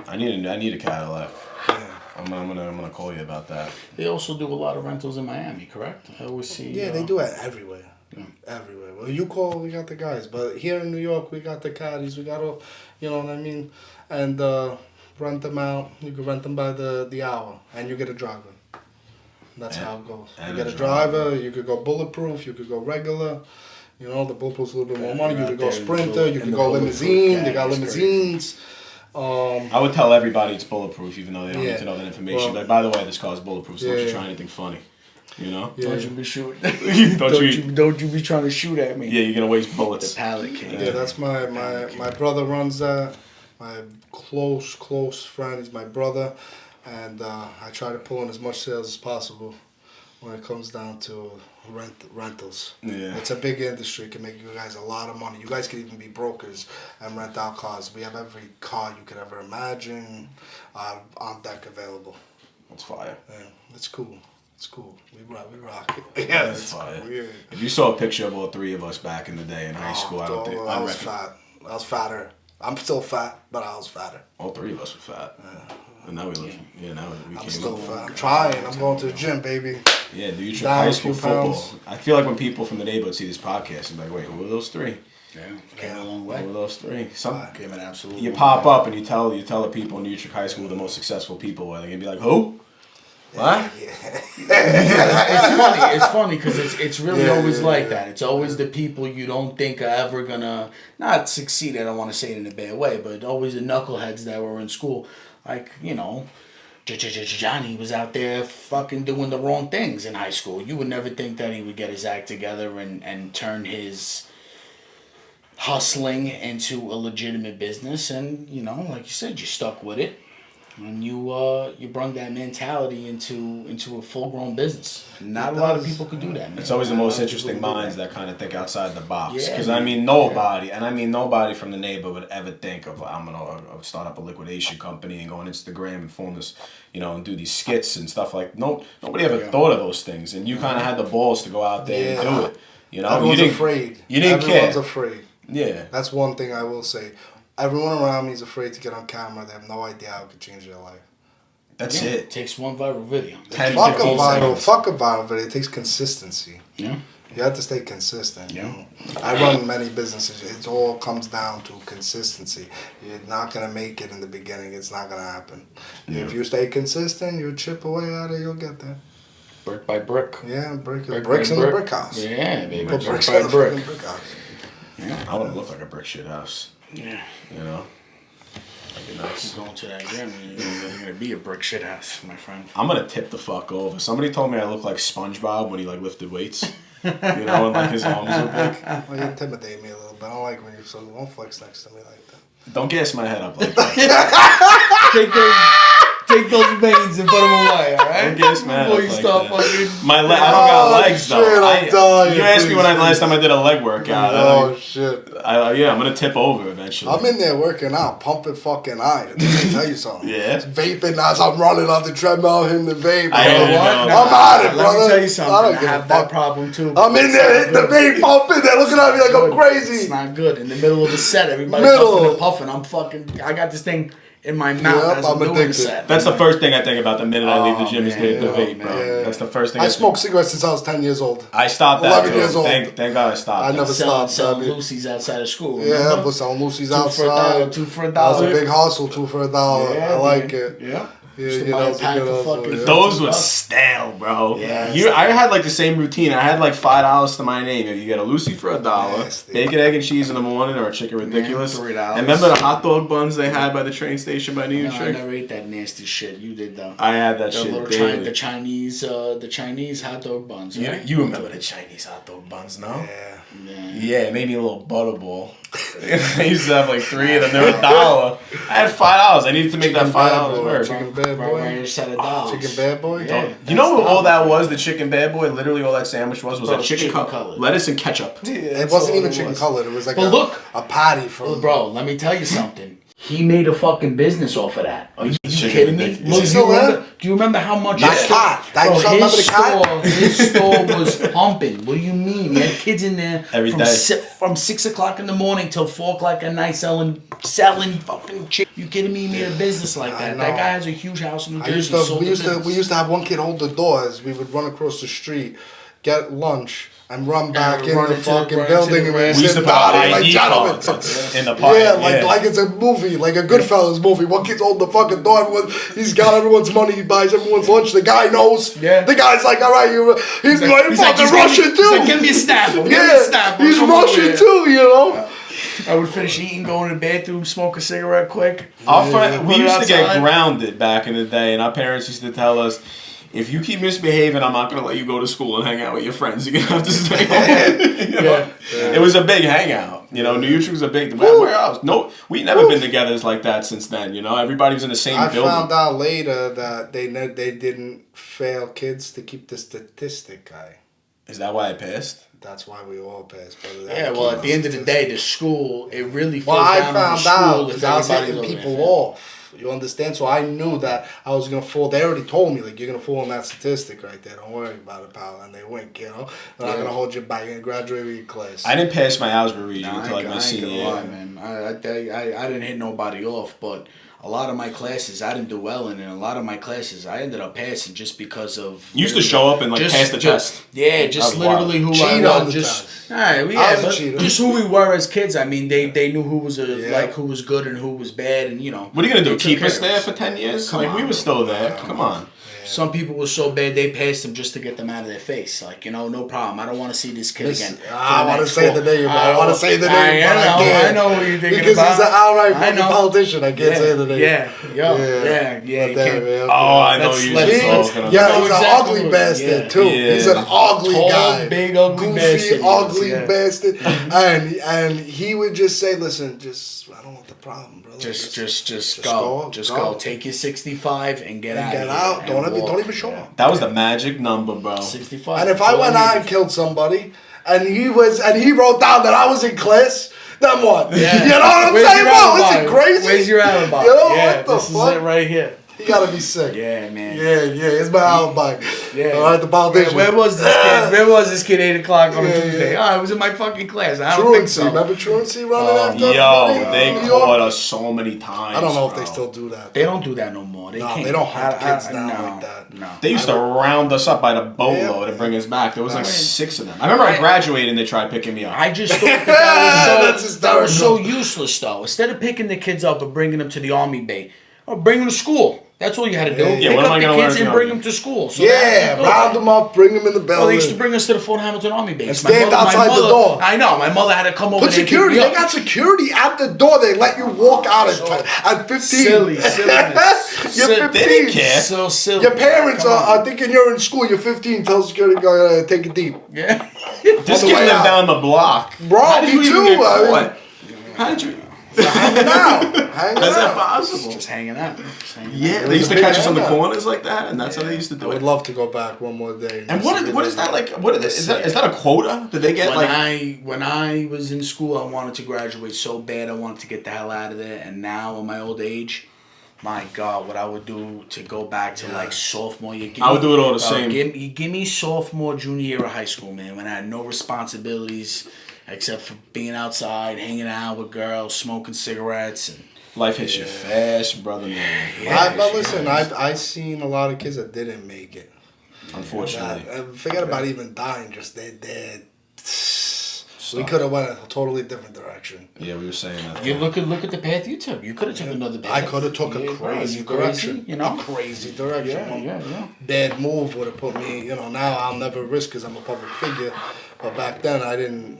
I need a Cadillac. Yeah. I'm gonna call you about that. They also do a lot of rentals in Miami, correct? I always see. Yeah, they do it everywhere. Yeah. Everywhere. Well, you call, we got the guys. But here in New York, we got the caddies. We got all, you know what I mean? And rent them out. You can rent them by the hour. And you get a driver. That's how it goes. You and get a a driver. You could go bulletproof. You could go regular. You know, the bulletproof's a little bit more money. You You're could out go there in Sprinter. You in could the go bulletproof limousine. They got caddy, it's crazy. limousines. I would tell everybody it's bulletproof, even though they don't Yeah. need to know that information. Well, but by the way, this car is bulletproof, so don't you yeah. try anything funny. You know? Yeah. Don't you be shooting. Don't you? be trying to shoot at me. Yeah, you're gonna waste bullets. The Pallet King. Yeah, that's my brother runs that. My close friend. He's my brother, and I try to pull in as much sales as possible. when it comes down to rentals. Yeah. It's a big industry. It can make you guys a lot of money. You guys can even be brokers and rent out cars. We have every car you could ever imagine on deck available. That's fire. Yeah, it's cool. It's cool. We rock it. Yeah, That's it's fire. cool. Yeah. If you saw a picture of all three of us back in the day in high school, I don't think I was fat. I was fatter. I'm still fat, but I was fatter. all three of us were fat. And now we look. Yeah, now we I'm came still up. fat. I'm trying. I'm going to the gym, baby. Yeah, the Utrecht Down high a school few football. pounds. I feel like when people from the neighborhood see this podcast, and like, wait, who are those three? Yeah, came a long way. Who are those three? Some Came an absolute. you pop up and you tell the people in Utrecht high school the most successful people are. They're gonna be like, who? What? It's funny because it's really always like that. It's always the people you don't think are ever gonna not succeed. I don't want to say it in a bad way, but always the knuckleheads that were in school. Like, you know, Johnny was out there fucking doing the wrong things in high school. You would never think that he would get his act together and turn his hustling into a legitimate business. And, you know, like you said, you stuck with it. And you brought that mentality into a full grown business. Not a lot of people could do that, man. It's always the most interesting minds that kind of think outside the box. Yeah, Because I mean, nobody from the neighborhood would ever think of I'm gonna start up a liquidation company and go on Instagram and film this, and do these skits and stuff like. Nobody ever thought of those things, and you kind of had the balls to go out there and do it. Everyone's afraid. You didn't care. Everyone's afraid. Yeah. That's one thing I will say. Everyone around me is afraid to get on camera. They have no idea how it could change their life. That's It it. takes one viral video. 10, Fuck a 15 viral. seconds. Fuck a viral video. It takes consistency. Yeah. You have to stay consistent. Yeah. I run many businesses. It all comes down to consistency. You're not gonna make it in the beginning. It's not gonna happen. Yeah. If you stay consistent, you chip away at it. You'll get there. Brick by brick. Yeah, bricks Brick in by the brick. brick house. Yeah, baby. Put Brick bricks by in the brick. fucking brick house. I want to look like a brick shit house. Yeah. You know. That'd be nice. Going to that gym, you're gonna be a brick shit house, my friend. I'm gonna tip the fuck over. Somebody told me I look like SpongeBob when he like lifted weights. And like his arms were big. Well, you intimidate me a little bit. I don't like when you so don't flex next to me like that. Don't gas my head up like that. Take those veins and put them away, alright? Don't gas my head Before up you like start that. fucking. I don't got legs though. shit, I'm dying, You asked me when please. last time I did a leg workout. Oh shit! I'm gonna tip over eventually. I'm in there working out, pumping fucking iron. Let me tell you something. Yeah? Vaping as I'm running on the treadmill, hitting the vape. I bro. didn't know. I'm at it, Let brother. me tell you something. I don't I give a have that fuck. problem too. I'm in there hitting the vape, pumping there, looking at me like I'm It's crazy. not good. In the middle of the set, everybody's Middle. puffing and puffing. I got this thing in my mouth Yep, as I'm I'm doing the addicted. set. That's the first thing I think about the minute I leave the gym is the man. vape, bro. Yeah. That's the first thing I think. smoked cigarettes since I was 10 years old. I stopped that 11 too. years old. Thank God I stopped. I that. never stopped. Selling Lucy's outside of school. Yeah, remember? but selling Lucy's $2 for a dollar, outside. $2 for a That was a dollar. big hustle, $2 for $1. Yeah, I like man. it. Yeah. Yeah, Used to yeah, buy a that's a pack good of hustle, fucking- yeah. Those were stale, bro. Yeah. I had like the same routine. I had like $5 to my name. If you get a Lucy for $1, Nasty. bacon, egg, and cheese in the morning, or a chicken ridiculous. $3. And remember the hot dog buns they had by the train station by New No, I Utrecht? never ate that nasty shit. You did though. I had that The shit little daily. the Chinese hot dog buns. Right? You remember the Chinese hot dog buns, no? Yeah. Yeah, maybe a little butterball. I used to have like 3 of them. They were $1. I had $5. I needed to make that Chicken $5 bad boy, work. chicken bad Right, boy. right, just had $1. Chicken bad boy? Yeah. You know what all that was? The chicken bad boy. Literally, all that sandwich was Bro, a chicken chicken cut, cutlet. lettuce and ketchup. It wasn't even chicken colored. It was like But look. a patty from. Bro, let me tell you something. He made a fucking business off of that. Are you Chicken kidding me? ridiculous. Look, Is he still there? do you remember how much That cat. That- Bro, you remember his the cat? his store was pumping. What do you mean? He had kids in there Every from day. From 6 o'clock in the morning till 4 o'clock at night selling fucking chicken. You kidding me? He made a business like that. I That know. guy has a huge house in New I Jersey. used to, sold we the used to business. we used to have one kid hold the doors. We would run across the street, get lunch, and run back in run the into- fucking run into building the and rest. We used to sit put down our like ID gentlemen. cards in the pot. Yeah, like it's a movie, like a Goodfellas movie. One kid's holding the fucking door. He's got everyone's money. He buys everyone's lunch. The guy knows. Yeah. The guy's like, all right, he's like, He's fucking "Just Russian give me, too. He's like, give me a snapper. Give me a Yeah, snapper. he's Come over Russian here." too. You know. I would finish eating, go to the bathroom, smoke a cigarette quick. Our friend, we Put it used to get outside. grounded back in the day, and our parents used to tell us, if you keep misbehaving, I'm not gonna let you go to school and hang out with your friends. You're gonna have to stay home. You know? It was a big hangout. You know, New York was a big. Where else? No, we never been together like that since then. You know, everybody was in the same building. I found out later that they didn't fail kids to keep the statistic high. Is that why I passed? That's why we all passed, brother. Yeah, well, at the end of the day, the school, it really Well, falls I down on the found school out if because I was everybody's hitting over people there. off. You understand? So I knew that I was gonna fall. They already told me, like, you're gonna fall in that statistic right there. Don't worry about it, pal. And they wink, you know. They're not gonna hold you back. You're gonna graduate with your class. I didn't pass my algebra reading Nah, until like my senior year. lie, man. I didn't hit nobody off, but a lot of my classes I didn't do well in, and a lot of my classes I ended up passing just because of. You used to show up and like pass the test. Yeah, just That was literally who Cheat I on was. the Just test. alright, I was yeah, a but cheater. just who we were as kids. I mean, they knew who was Yeah. like who was good and who was bad, and you know. What are you gonna do? they took Keep care us of there for 10 years? Come Like on, we were bro. still there. Come on. Some people were so bad they passed them just to get them out of their face. Like, you know, no problem. I don't want to see this kid Listen, again. I want to say the name. I want to say the name, but I can't. I know what you're thinking because about. he's an outright I fucking know. politician. I can't say the name. Yeah, yo, But yeah. You damn, can't- man, Oh, I know Let's- you let's- just let's- talking about. Yeah, know he's exactly an ugly what- bastard yeah. too. Yeah. He's an ugly Tall, guy, big, ugly goofy, bastard he is, ugly yeah. bastard, and he would just say, "Listen, just I don't want the problem, brother. Just go. Take your 65 and get out. Get of out. here and Don't walk. even show up." That was the magic number, bro. 65. And if That's I all went needed. out and killed somebody, and he wrote down that I was in class, then what? Yeah. You know what I'm Where's saying? your Bro, is alibi? it crazy? Where's your alibi? You know, yeah, what the this fuck? is it right here. He gotta be sick. Yeah, man. Yeah, it's my alibi. Yeah. All right, the politician. Where was this kid? Where was this kid 8 o'clock on a Yeah, Tuesday? yeah. Oh, I was in my fucking class. I don't think Truancy. so. Remember Truancy running after Yo, everybody they in New York? caught us so many times. I don't know if bro. they still do that. They don't do that no more. They No, can't. they don't hunt kids I- now no, like that. No. They used to round us up by the boatload Yeah. and bring us back. There was like Right. 6 of them. I remember I graduated and they tried picking me up. I just thought that That's that was so hysterical. useless though. Instead of picking the kids up and bringing them to the army bay, or bring them to school. That's all you had to do. Yeah, Pick what am up I the gonna kids learn and bring from them to school. So Yeah, round them up, bring them in the Well, building. they used to bring us to the Fort Hamilton Army base. And stand outside the door. I know. My mother had to come over Put there and security. pick me They up. got security at the door. They let you walk out at 15. Silliness. You're 15. They didn't care. So silly. Your parents Come on. are thinking you're in school. You're 15. Tell security, go take it deep. Yeah. This on the kid way lived out. down the block. Bro, How did me you even too, get I mean- caught? How did you? Hanging out. Hanging That's out. impossible. Just hanging out. Just hanging Yeah, out. they used to a big catch us on the hangout. corners like that, and that's how they used to I do would it. love to go back one more day. And what is that like? What is that a quota? Did they get When I was in school, I wanted to graduate so bad. I wanted to get the hell out of there. And now, in my old age, my God, what I would do to go back to like sophomore year. I would do it all the same. Give me sophomore, junior year of high school, man, when I had no responsibilities except for being outside, hanging out with girls, smoking cigarettes, and life hits you fast, brother, man. But listen, I've seen a lot of kids that didn't make it. Unfortunately. Forget about even dying, just they're dead. We could have went a totally different direction. Yeah, we were saying that. you look at the path you took. You could have taken another path. I could have took a Yeah, crazy you direction. you know. A crazy direction. Yeah. Bad move would have put me, now I'll never risk because I'm a public figure. But back then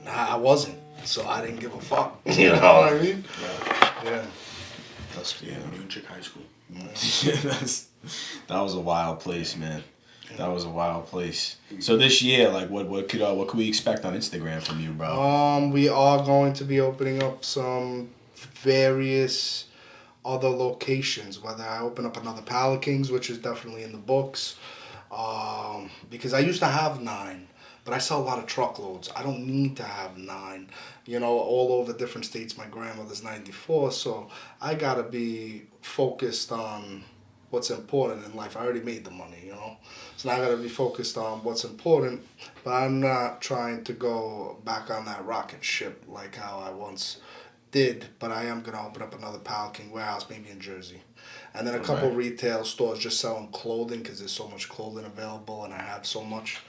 I wasn't. So I didn't give a fuck. You know what I mean? Yeah. That's, yeah. Music high school. That was a wild place, man. That was a wild place. So this year, like, what could we expect on Instagram from you, bro? We are going to be opening up some various other locations. Whether I open up another Pallet Kings, which is definitely in the books, because I used to have 9, but I sell a lot of truckloads. I don't need to have 9. All over different states. My grandmother's 94, so I gotta be focused on what's important in life. I already made the money, so now I gotta be focused on what's important. But I'm not trying to go back on that rocket ship like how I once did. But I am gonna open up another Pallet King warehouse, maybe in Jersey, and then a couple retail stores just selling clothing because there's so much clothing available, and I have so much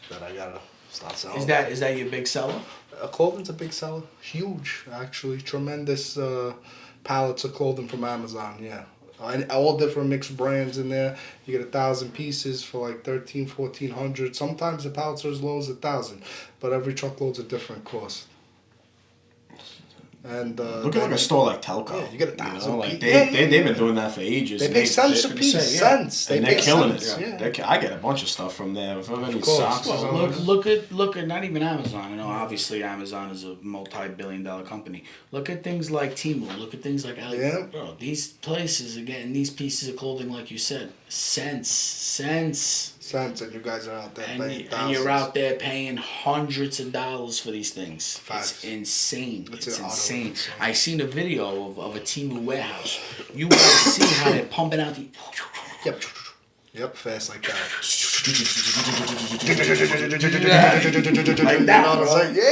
that I gotta start selling. Is that your big seller? Clothing's a big seller. Huge, actually. Tremendous pallets of clothing from Amazon, yeah. And all different mixed brands in there. You get 1,000 pieces for like 1,300, 1,400. Sometimes the pallets are as low as 1,000. But every truckload's a different cost. And look at like a store like Telco. Yeah, you get 1,000 like pieces. they've been doing that for ages. They pay cents a piece. Cents. And They they're pay killing cents. it. Yeah. I get a bunch of stuff from there. If I have any course. socks. or Well, something. look at not even Amazon. You know, obviously Amazon is a multi-billion-dollar company. Look at things like Temu. Look at things like Ali. Yeah. Bro, these places are getting these pieces of clothing, like you said, cents. Cents, and you guys are out there paying And thousands. you're out there paying hundreds of dollars for these things. Facts. It's insane. It's an insane. auto. I seen a video of a Temu warehouse. You want to see how they're pumping out the. Yep, fast like that. Like that, I was bro. like, yeah.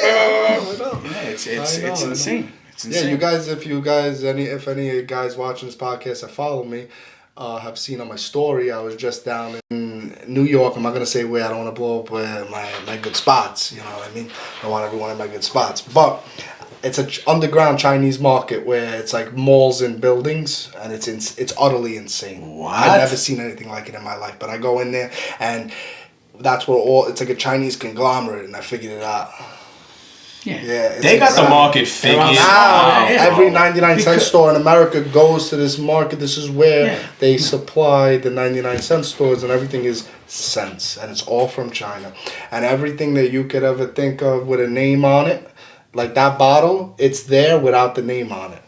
Yeah, it's I know. insane. It's Yeah, insane. you guys, if any of you guys watching this podcast that follow me, have seen on my story, I was just down in New York. I'm not gonna say where. I don't want to blow up my good spots. You know what I mean? I want everyone in my good spots, but it's an underground Chinese market where it's like malls and buildings, and it's utterly insane. What? I've never seen anything like it in my life. But I go in there, and that's where it's like a Chinese conglomerate, and I figured it out. Yeah. Yeah, They got the market figured now, out. every 99-cent store in America goes to this market. This is where they supply the 99-cent stores, and everything is cents, and it's all from China. And everything that you could ever think of with a name on it, like that bottle, it's there without the name on it.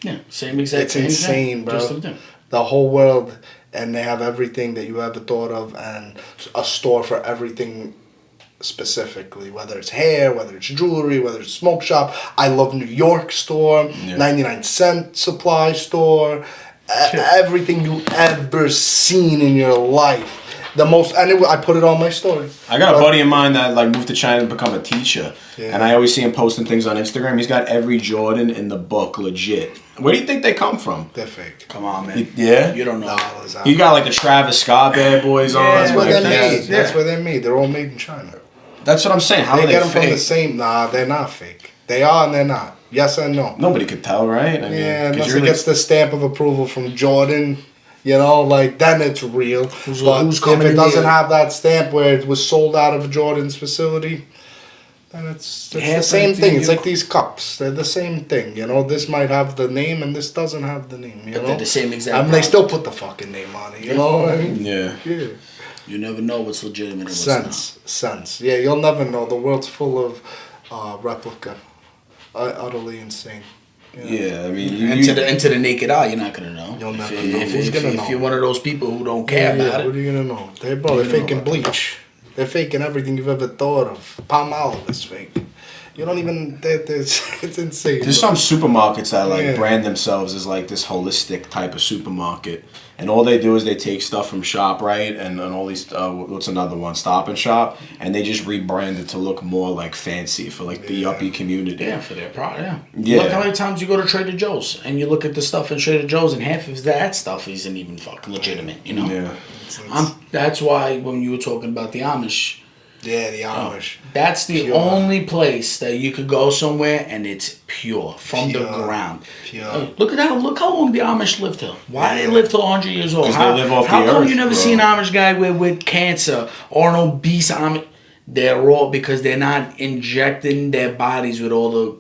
Yeah, same exact. It's same insane, thing, bro. just something. The whole world, and they have everything that you ever thought of, and a store for everything specifically, whether it's hair, whether it's jewelry, whether it's smoke shop. I love New York store, 99-cent supply store, everything you ever seen in your life. The most, and I put it on my story. I got a buddy of mine that like moved to China to become a teacher, and I always see him posting things on Instagram. He's got every Jordan in the book, legit. Where do you think they come from? They're fake. Come on, man. Yeah, You don't know. Dollars out. you got like the Travis Scott Bad Boys on. That's where like they're that. made. That's where they're made. They're all made in China. That's what I'm saying. How They are they get them from the fake? same. Nah, they're not fake. They are and they're not. Yes and no. Nobody could tell, right? I mean, Yeah, 'cause unless you're it really- gets the stamp of approval from Jordan, you know, like then it's real. But who's if coming it in doesn't here? have that stamp where it was sold out of Jordan's facility, then it's the same thing. It's like these cups. They're the same thing, you know. This might have the name and this doesn't have the name, you But know. they're the same exact. I mean, they product. still put the fucking name on it, you know what I mean? Yeah. Yeah. You never know what's legitimate and what's not. Sense. Yeah, you'll never know. The world's full of replica. Utterly insane. Yeah, I mean, Into the naked eye, you're not gonna know. You'll never if, know. If, Who's if, gonna if know? you're one of those people who don't care about What it. are you gonna know? They're faking bleach. They're faking everything you've ever thought of. Palm olive is fake. You don't even. It's insane. there's bro. some supermarkets that like Yeah. brand themselves as like this holistic type of supermarket, and all they do is they take stuff from ShopRite and all these what's another one, Stop and Shop, and they just rebrand it to look more like fancy for like the uppy community. Yeah, for their product. Yeah. Yeah. Look how many times you go to Trader Joe's and you look at the stuff in Trader Joe's, and half of that stuff isn't even fucking legitimate. You know. Yeah. That's why when you were talking about the Amish. Yeah, the Amish. That's the Pure. only place that you could go somewhere and it's pure from the Pure. ground. Pure. Look how long the Amish live till. Why they live till 100 years old? 'Cause they How, live off how the come earth, you never bro. see an Amish guy with cancer or an obese Amish? They're all because they're not injecting their bodies with all the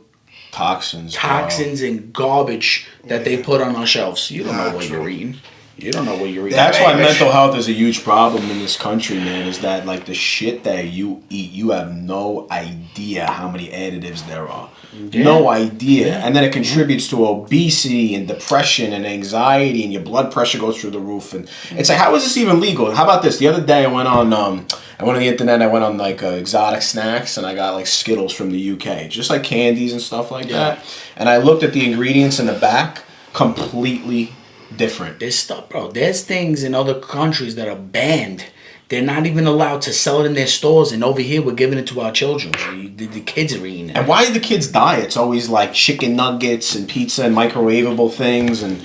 Toxins. toxins and garbage that they put on our shelves. You don't know what Natural. you're eating. You don't know what you're eating. That's why Amish. mental health is a huge problem in this country, man. Is that like the shit that you eat, you have no idea how many additives there are. No idea. And then it contributes to obesity and depression and anxiety, and your blood pressure goes through the roof. And it's like, how is this even legal? How about this? The other day I went on the internet. I went on like exotic snacks, and I got like Skittles from the UK, just like candies and stuff like that. And I looked at the ingredients in the back, completely different. There's stuff, bro. There's things in other countries that are banned. They're not even allowed to sell it in their stores, and over here we're giving it to our children. The kids are eating it. And why do the kids die? It's always like chicken nuggets and pizza and microwavable things and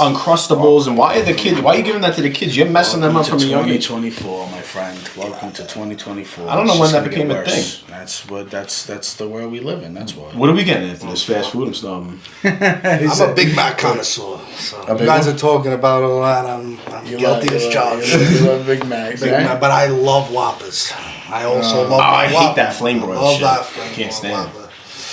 Uncrustables. And why are you giving that to the kids? You're messing them up from a young age. 2024, my friend. Welcome to 2024. I don't know It's when just that gonna became get a worse. thing. That's the world we live in. That's why. What are we getting after this fast food and stuff? I'm a Big Mac connoisseur. So A you big guys one? are talking about all that. I'm guilty as charged. You love Big Macs, Big right? Mac, but I love Whoppers. I also love I my hate Whopper. that flame broiled Love shit. that flame Can't broiled stand it. Whopper.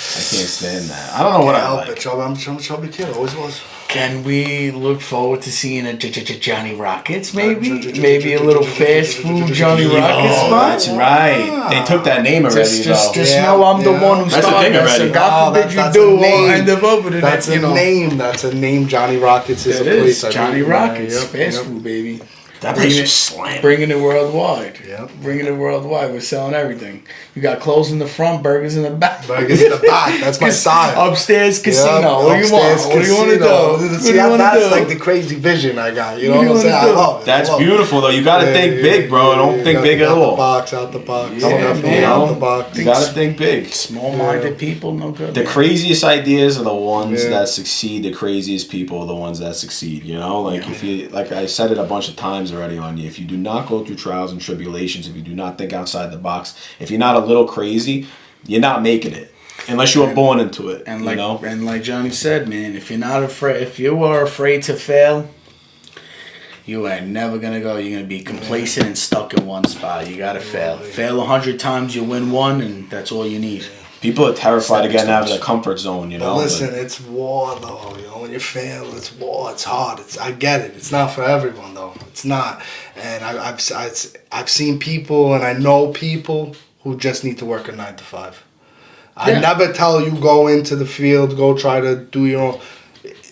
stand that. I don't know what I help like. it. I'm a chubby kid. Always was. Can we look forward to seeing a Johnny Rockets, maybe? Maybe a little fast food Johnny Rockets Oh, spot? that's right. They took that name already, Just Yeah, know I'm the one who That's a started thing that. So already. God forbid you that's do, a or name. end up over to That's that, a name. That's a name. Johnny Rockets is It a place. is I Johnny mean, Rockets, yep, fast yep. food, baby. That place was slammed. Bringing it worldwide. Yep. Bringing it worldwide. We're selling everything. You got clothes in the front, burgers in the back. Burgers in the back. That's my style. Upstairs casino. Yep, What do you want? upstairs What do you want to casino. do? What See, do you want to that's do? like the crazy vision I got. You know What do what I'm you saying? I wanna do? love it. That's I love it. beautiful though. You gotta think big, bro. Don't think big at Out all. the box, out the box. Yeah, Definitely man. out the box. You gotta think big. Small-minded people, no good. The man. craziest ideas are the ones Yeah. that succeed. The craziest people are the ones that succeed. You know, like if you, like I said it a bunch of times already on you. If you do not go through trials and tribulations, if you do not think outside the box, if you're not a little crazy, you're not making it. Unless you were born into it. And you like know? and like Johnny said, man, if you're not afraid, if you are afraid to fail, you are never gonna go. You're gonna be complacent and stuck in one spot. You gotta fail. Fail 100 times, you win one, and that's all you need. People are terrified of getting out of Stepping their comfort zone. You know. But listen, it's war though. You know, when you fail, it's war. It's hard. I get it. It's not for everyone though. It's not. And I've seen people, and I know people who just need to work a 9 to 5. I Yeah. never tell you go into the field, go try to do your own.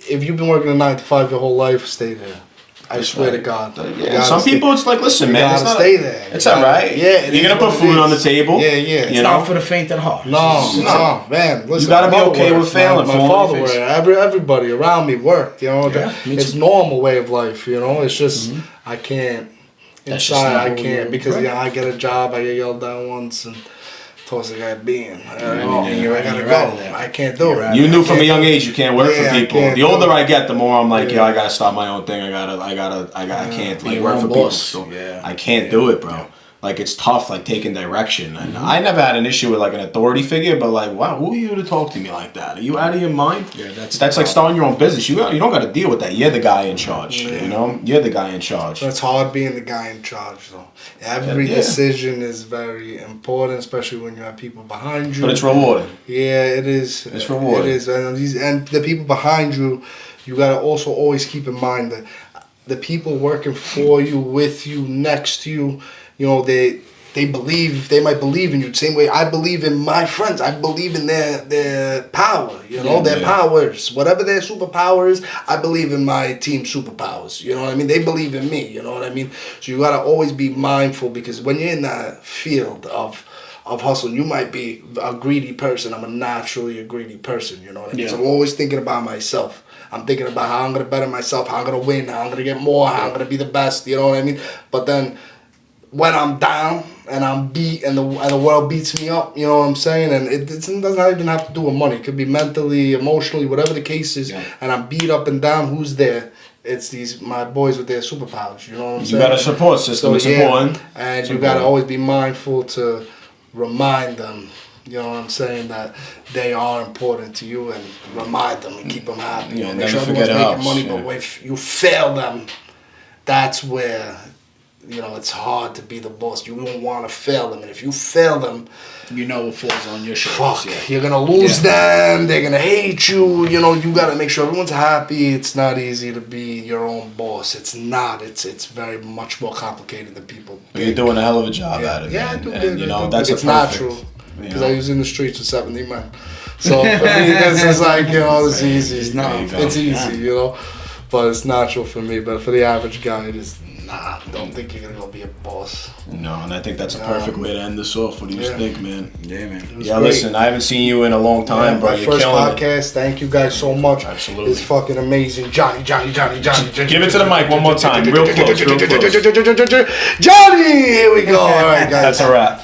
If you've been working a 9 to 5 your whole life, stay there. I swear to God. You Yeah, gotta some stay- people, it's like, listen, you man, it's gotta not, stay there. It's You all gotta- right. Yeah, it you're is gonna put what it food on the is. table. Yeah, yeah. You It's know, not for the faint at heart. No, man. Listen, gotta be my mother okay with worked. failing, My fall on father your face. worked. Everybody around me worked. You know, Yeah, me it's too. normal way of life. You know, it's just I can't. That's just Inside, not I who can't you- because right. yeah, I get a job. I get yelled at once and toss the guy being. I gotta you're go. out of there. I can't do You're it. out You knew I from a can't young do it. age you can't work Yeah, for I people. can't The do older it. I get, the more I'm like, Yeah. yo, I gotta start my own thing. I can't Be like your work own for people. boss. So Yeah. I can't do it, bro. Like it's tough, like taking direction. And I never had an issue with like an authority figure, but like, wow, who are you to talk to me like that? Are you out of your mind? Yeah, that's like the starting your own business. You don't got to deal with that. You're the guy in charge. You know, you're the guy in charge. It's hard being the guy in charge, though. Every Yeah. decision is very important, especially when you have people behind you. But it's rewarding. Yeah, it is. It's rewarding. It is, and the people behind you, you gotta also always keep in mind that the people working for you, with you, next to you, you know, they might believe in you the same way I believe in my friends. I believe in their power, you know, their powers. Whatever their superpower is, I believe in my team's superpowers. You know what I mean? They believe in me, you know what I mean? So you gotta always be mindful because when you're in that field of hustle, you might be a greedy person. I'm naturally a greedy person, you know what I mean? Yeah. So I'm always thinking about myself. I'm thinking about how I'm gonna better myself, how I'm gonna win, how I'm gonna get more, how I'm gonna be the best, you know what I mean? But then when I'm down and I'm beat and the world beats me up, you know what I'm saying? And it doesn't even have to do with money. It could be mentally, emotionally, whatever the case is. Yeah. And I'm beat up and down. Who's there? It's my boys with their superpowers. You know what I'm saying? You got a support system. It's important. And It's you got to important. always be mindful to remind them. You know what I'm saying? That they are important to you and remind them and keep them happy. Yeah, Make never sure forget everyone's us, making money, yeah. but if you fail them, that's where, you know, it's hard to be the boss. You don't want to fail them. And if you fail them, You know what falls on your shoulders. fuck, Yeah. you're going to lose them. They're going to hate you. You know, you got to make sure everyone's happy. It's not easy to be your own boss. It's not. It's very much more complicated than people But you're doing a hell of a job at it. yeah, I man. do. And, you know, do. that's It's a perfect, natural. you Because know. I was in the streets with 70 men. So for me, this is like, you know, it's easy. It's There you go. It's easy, you know. But it's natural for me. But for the average guy, it is nah. Don't think you're gonna go be a boss. No, and I think that's a perfect way to end this off. What do you Yeah. think, man? Yeah, man. Yeah, great. listen, I haven't seen you in a long time, bro. My You're first killing it. podcast. Thank you guys so much. Absolutely. It's fucking amazing. Johnny. Give it to the mic one more time, real close, real close. Johnny, here we go. All right, guys. That's a wrap.